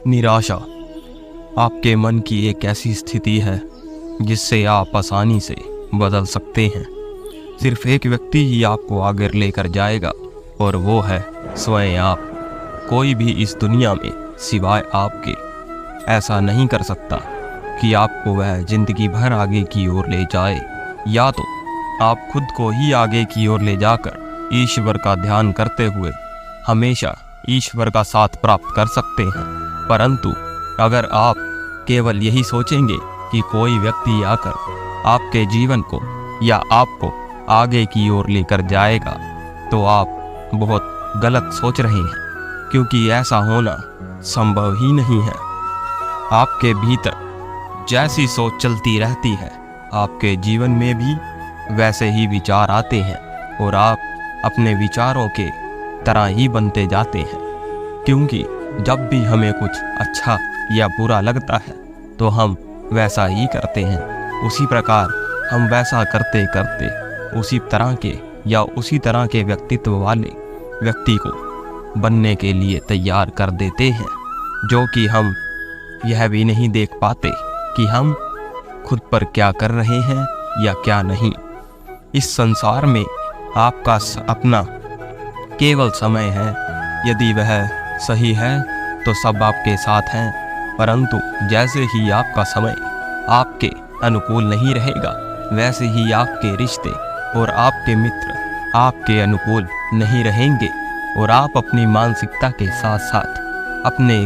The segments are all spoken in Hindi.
निराशा आपके मन की एक ऐसी स्थिति है जिससे आप आसानी से बदल सकते हैं। सिर्फ एक व्यक्ति ही आपको आगे लेकर जाएगा और वो है स्वयं आप। कोई भी इस दुनिया में सिवाय आपके ऐसा नहीं कर सकता कि आपको वह जिंदगी भर आगे की ओर ले जाए। या तो आप खुद को ही आगे की ओर ले जाकर ईश्वर का ध्यान करते हुए हमेशा ईश्वर का साथ प्राप्त कर सकते हैं, परंतु अगर आप केवल यही सोचेंगे कि कोई व्यक्ति आकर आपके जीवन को या आपको आगे की ओर लेकर जाएगा, तो आप बहुत गलत सोच रहे हैं, क्योंकि ऐसा होना संभव ही नहीं है। आपके भीतर जैसी सोच चलती रहती है, आपके जीवन में भी वैसे ही विचार आते हैं और आप अपने विचारों के तरह ही बनते जाते हैं। क्योंकि जब भी हमें कुछ अच्छा या बुरा लगता है तो हम वैसा ही करते हैं। उसी प्रकार हम वैसा करते करते उसी तरह के या उसी तरह के व्यक्तित्व वाले व्यक्ति को बनने के लिए तैयार कर देते हैं, जो कि हम यह भी नहीं देख पाते कि हम खुद पर क्या कर रहे हैं या क्या नहीं। इस संसार में आपका अपना केवल समय है। यदि वह सही है तो सब आपके साथ हैं, परंतु जैसे ही आपका समय आपके अनुकूल नहीं रहेगा, वैसे ही आपके रिश्ते और आपके मित्र आपके अनुकूल नहीं रहेंगे और आप अपनी मानसिकता के साथ साथ अपने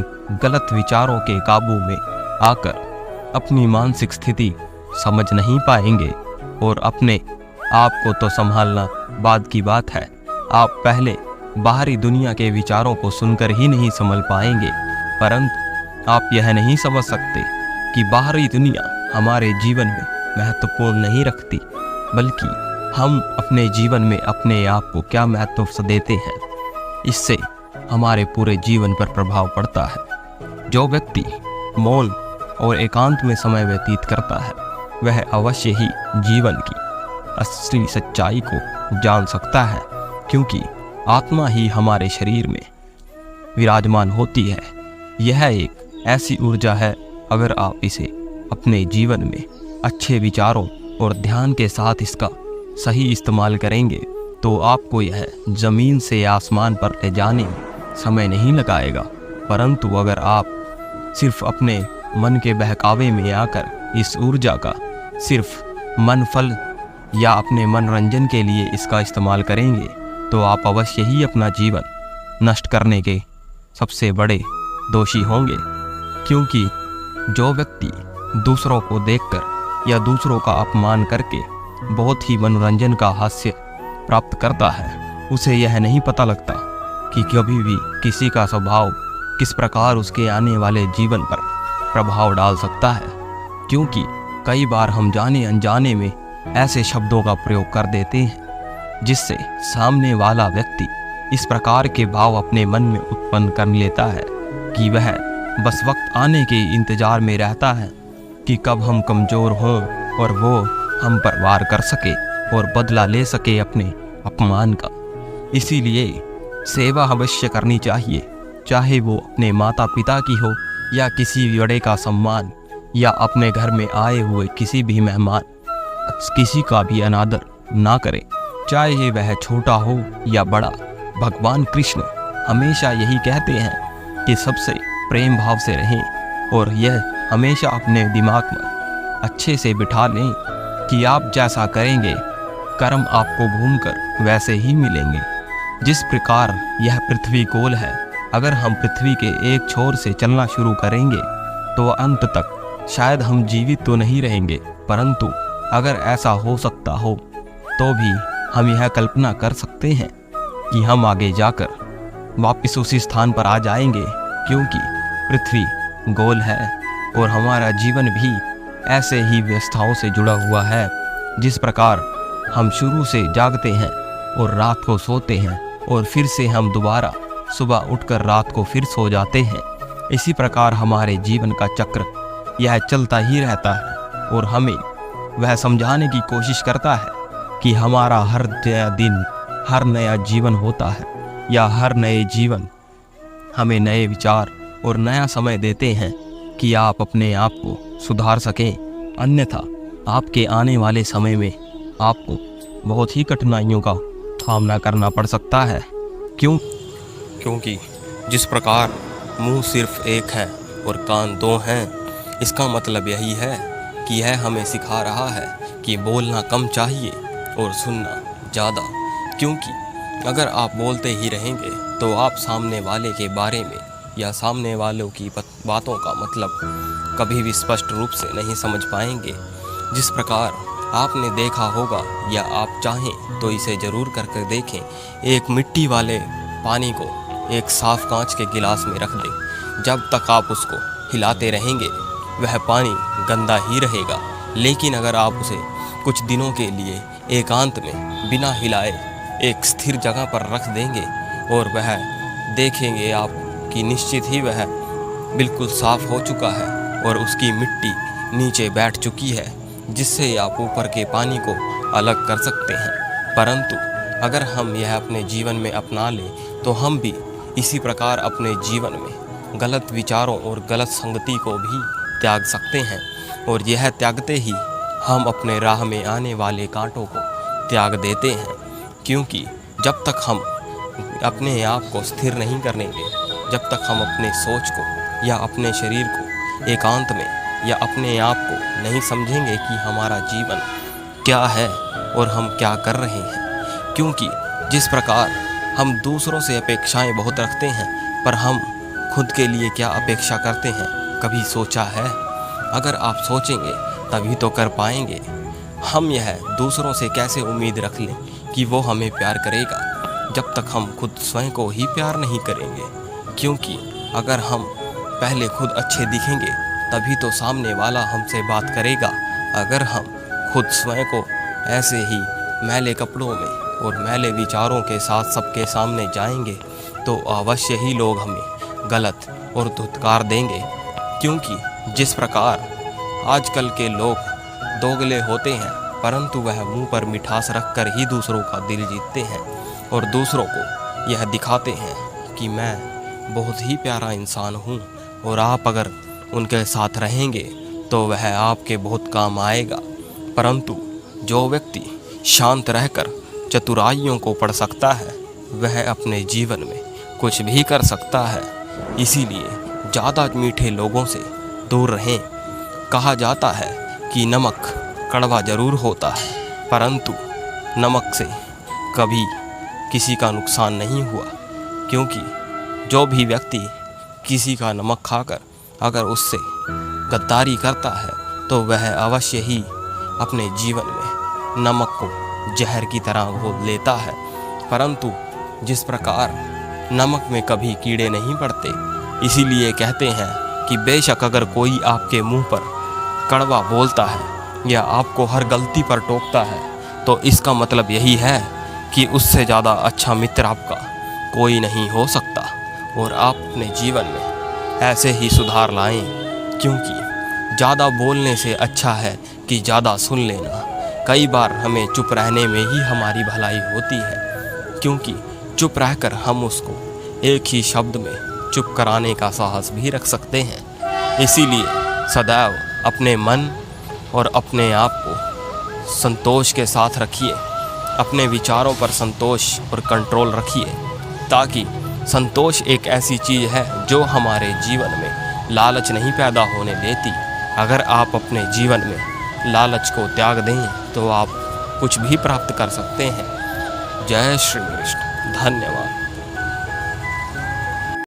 गलत विचारों के काबू में आकर अपनी मानसिक स्थिति समझ नहीं पाएंगे। और अपने आप को तो संभालना बाद की बात है, आप पहले बाहरी दुनिया के विचारों को सुनकर ही नहीं संभल पाएंगे। परंतु आप यह नहीं समझ सकते कि बाहरी दुनिया हमारे जीवन में महत्वपूर्ण नहीं रखती, बल्कि हम अपने जीवन में अपने आप को क्या महत्व देते हैं, इससे हमारे पूरे जीवन पर प्रभाव पड़ता है। जो व्यक्ति मौन और एकांत में समय व्यतीत करता है, वह अवश्य ही जीवन की असली सच्चाई को जान सकता है, क्योंकि आत्मा ही हमारे शरीर में विराजमान होती है। यह एक ऐसी ऊर्जा है, अगर आप इसे अपने जीवन में अच्छे विचारों और ध्यान के साथ इसका सही इस्तेमाल करेंगे, तो आपको यह ज़मीन से आसमान पर ले जाने में समय नहीं लगाएगा। परंतु अगर आप सिर्फ अपने मन के बहकावे में आकर इस ऊर्जा का सिर्फ मन फल या अपने मनोरंजन के लिए इसका इस्तेमाल करेंगे, तो आप अवश्य ही अपना जीवन नष्ट करने के सबसे बड़े दोषी होंगे। क्योंकि जो व्यक्ति दूसरों को देखकर या दूसरों का अपमान करके बहुत ही मनोरंजन का हास्य प्राप्त करता है, उसे यह नहीं पता लगता कि कभी भी किसी का स्वभाव किस प्रकार उसके आने वाले जीवन पर प्रभाव डाल सकता है। क्योंकि कई बार हम जाने अनजाने में ऐसे शब्दों का प्रयोग कर देते हैं जिससे सामने वाला व्यक्ति इस प्रकार के भाव अपने मन में उत्पन्न कर लेता है कि वह बस वक्त आने के इंतजार में रहता है कि कब हम कमज़ोर हों और वो हम पर वार कर सके और बदला ले सके अपने अपमान का। इसीलिए सेवा अवश्य करनी चाहिए, चाहे वो अपने माता पिता की हो या किसी बड़े का सम्मान, या अपने घर में आए हुए किसी भी मेहमान किसी का भी अनादर ना करें, चाहे वह छोटा हो या बड़ा। भगवान कृष्ण हमेशा यही कहते हैं कि सबसे प्रेम भाव से रहें, और यह हमेशा अपने दिमाग में अच्छे से बिठा लें कि आप जैसा करेंगे कर्म आपको घूमकर वैसे ही मिलेंगे। जिस प्रकार यह पृथ्वी गोल है, अगर हम पृथ्वी के एक छोर से चलना शुरू करेंगे तो अंत तक शायद हम जीवित तो नहीं रहेंगे, परंतु अगर ऐसा हो सकता हो तो भी हम यह कल्पना कर सकते हैं कि हम आगे जाकर वापस उसी स्थान पर आ जाएंगे, क्योंकि पृथ्वी गोल है और हमारा जीवन भी ऐसे ही व्यवस्थाओं से जुड़ा हुआ है। जिस प्रकार हम शुरू से जागते हैं और रात को सोते हैं और फिर से हम दोबारा सुबह उठकर रात को फिर सो जाते हैं, इसी प्रकार हमारे जीवन का चक्र यह चलता ही रहता है। और हमें वह समझाने की कोशिश करता है कि हमारा हर नया दिन हर नया जीवन होता है, या हर नए जीवन हमें नए विचार और नया समय देते हैं कि आप अपने आप को सुधार सकें। अन्यथा आपके आने वाले समय में आपको बहुत ही कठिनाइयों का सामना करना पड़ सकता है। क्योंकि जिस प्रकार मुंह सिर्फ एक है और कान दो हैं, इसका मतलब यही है कि यह हमें सिखा रहा है कि बोलना कम चाहिए और सुनना ज़्यादा। क्योंकि अगर आप बोलते ही रहेंगे तो आप सामने वाले के बारे में या सामने वालों की बातों का मतलब कभी भी स्पष्ट रूप से नहीं समझ पाएंगे। जिस प्रकार आपने देखा होगा या आप चाहें तो इसे ज़रूर करके देखें, एक मिट्टी वाले पानी को एक साफ कांच के गिलास में रख दें। जब तक आप उसको हिलाते रहेंगे वह पानी गंदा ही रहेगा, लेकिन अगर आप उसे कुछ दिनों के लिए एकांत में बिना हिलाए एक स्थिर जगह पर रख देंगे और वह देखेंगे आप कि निश्चित ही वह बिल्कुल साफ हो चुका है और उसकी मिट्टी नीचे बैठ चुकी है, जिससे आप ऊपर के पानी को अलग कर सकते हैं। परंतु अगर हम यह अपने जीवन में अपना लें तो हम भी इसी प्रकार अपने जीवन में गलत विचारों और गलत संगति को भी त्याग सकते हैं, और यह त्यागते ही हम अपने राह में आने वाले कांटों को त्याग देते हैं। क्योंकि जब तक हम अपने आप को स्थिर नहीं करेंगे, जब तक हम अपने सोच को या अपने शरीर को एकांत में या अपने आप को नहीं समझेंगे कि हमारा जीवन क्या है और हम क्या कर रहे हैं। क्योंकि जिस प्रकार हम दूसरों से अपेक्षाएं बहुत रखते हैं, पर हम खुद के लिए क्या अपेक्षा करते हैं, कभी सोचा है? अगर आप सोचेंगे तभी तो कर पाएंगे। हम यह दूसरों से कैसे उम्मीद रख लें कि वो हमें प्यार करेगा, जब तक हम खुद स्वयं को ही प्यार नहीं करेंगे। क्योंकि अगर हम पहले खुद अच्छे दिखेंगे तभी तो सामने वाला हमसे बात करेगा। अगर हम खुद स्वयं को ऐसे ही मैले कपड़ों में और मैले विचारों के साथ सबके सामने जाएंगे तो अवश्य ही लोग हमें गलत और धुतकार देंगे। क्योंकि जिस प्रकार आजकल के लोग दोगले होते हैं, परंतु वह मुंह पर मिठास रखकर ही दूसरों का दिल जीतते हैं और दूसरों को यह दिखाते हैं कि मैं बहुत ही प्यारा इंसान हूँ, और आप अगर उनके साथ रहेंगे तो वह आपके बहुत काम आएगा। परंतु जो व्यक्ति शांत रहकर चतुराइयों को पढ़ सकता है वह अपने जीवन में कुछ भी कर सकता है। इसीलिए ज़्यादा मीठे लोगों से दूर रहें। कहा जाता है कि नमक कड़वा ज़रूर होता है, परंतु नमक से कभी किसी का नुकसान नहीं हुआ। क्योंकि जो भी व्यक्ति किसी का नमक खाकर अगर उससे गद्दारी करता है तो वह अवश्य ही अपने जीवन में नमक को जहर की तरह घोल लेता है। परंतु जिस प्रकार नमक में कभी कीड़े नहीं पड़ते, इसीलिए कहते हैं कि बेशक अगर कोई आपके मुंह पर कड़वा बोलता है या आपको हर गलती पर टोकता है तो इसका मतलब यही है कि उससे ज़्यादा अच्छा मित्र आपका कोई नहीं हो सकता। और आप अपने जीवन में ऐसे ही सुधार लाएं। क्योंकि ज़्यादा बोलने से अच्छा है कि ज़्यादा सुन लेना। कई बार हमें चुप रहने में ही हमारी भलाई होती है, क्योंकि चुप रहकर हम उसको एक ही शब्द में चुप कराने का साहस भी रख सकते हैं। इसीलिए सदैव अपने मन और अपने आप को संतोष के साथ रखिए। अपने विचारों पर संतोष और कंट्रोल रखिए, ताकि संतोष एक ऐसी चीज़ है जो हमारे जीवन में लालच नहीं पैदा होने देती। अगर आप अपने जीवन में लालच को त्याग दें तो आप कुछ भी प्राप्त कर सकते हैं। जय श्री कृष्ण। धन्यवाद।